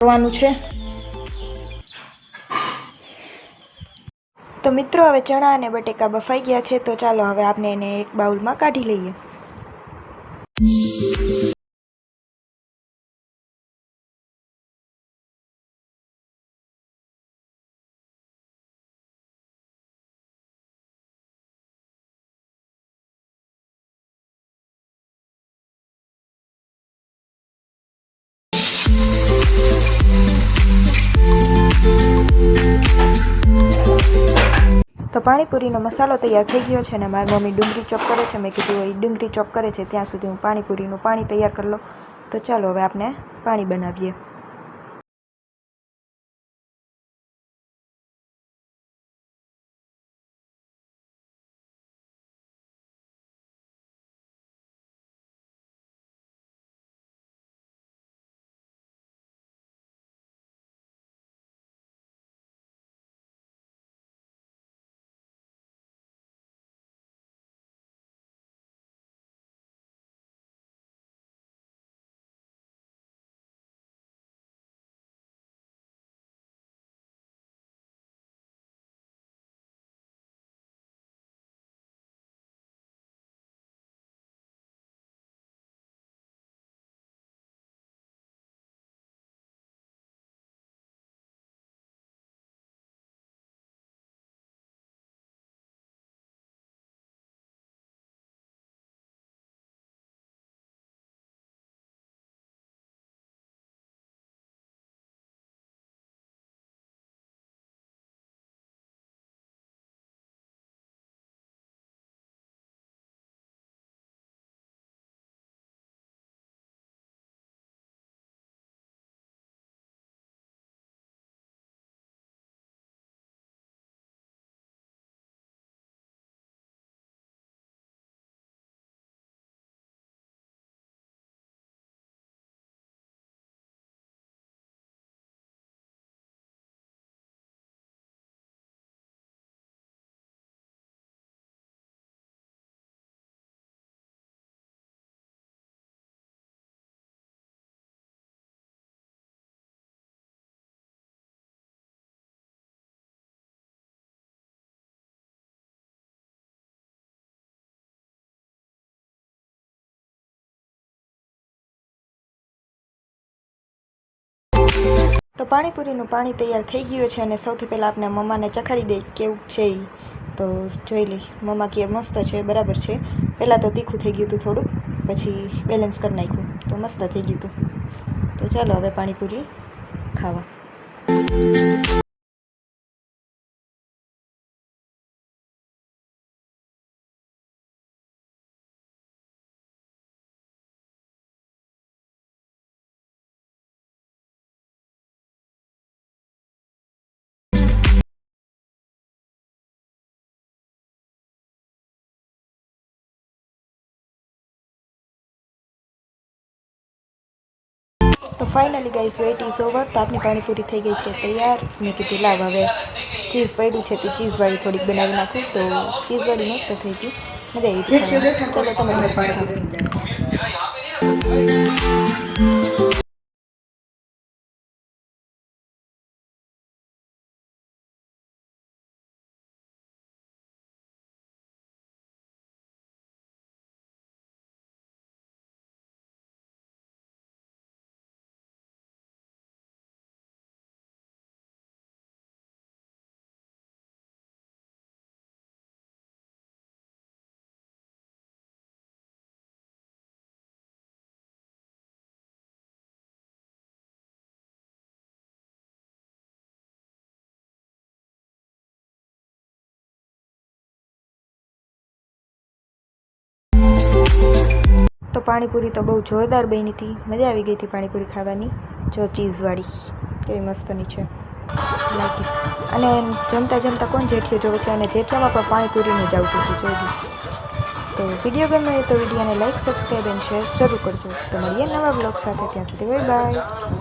કરવાનું છે। તો મિત્રો હવે ચણા અને બટેકા બફાઈ ગયા છે, તો ચાલો હવે આપણે એને એક બાઉલમાં કાઢી લઈએ। તો પાણીપુરીનો મસાલો તૈયાર થઈ ગયો છે અને મારી મમ્મી ડુંગળી ચોપ કરે છે। મેં કીધું એ ડુંગળી ચોપ કરે છે ત્યાં સુધી હું પાણીપુરીનું પાણી તૈયાર કરી લઉં। તો ચાલો હવે આપણે પાણી બનાવીએ। તો પાણીપુરીનું પાણી તૈયાર થઈ ગયું છે અને સૌથી પહેલાં આપણે મમ્માને ચખાડી દઈએ કેવું છે એ। તો જોઈ લઈ, મમ્મા કે મસ્ત છે, બરાબર છે। પહેલાં તો તીખું થઈ ગયું હતું થોડુંક, પછી બેલેન્સ કરી નાખ્યું તો મસ્ત થઈ ગયું હતું। તો ચાલો હવે પાણીપુરી ખાવા। તો finally guys wait is over. તો આપની પાણીપુરી થઈ ગઈ છે તૈયાર। મેં કીધું લાવ હવે ચીઝ પડ્યું છે તે ચીઝવાળી થોડીક બનાવી નાખું। તો ચીઝવાળી મસ્ત થઈ ગઈ, મજા આવી ખાવાની। ચાલો તમે તો પાણીપુરી તો બહુ જોરદાર બની હતી, મજા આવી ગઈ હતી પાણીપુરી ખાવાની। જો ચીઝવાળી કેવી મસ્તની છે, લાગી। અને જમતા જમતા કોણ જેઠિયો જોવે છે, અને જેઠિયામાં પણ પાણીપુરીનું જ આવતું હતું જોજો। તો વિડીયો ગમે તો વિડીયોને લાઇક, સબસ્ક્રાઈબ એન્ડ શેર શરૂ કરજો। તો મળીએ નવા બ્લોગ સાથે, ત્યાં સુધી બાય બાય।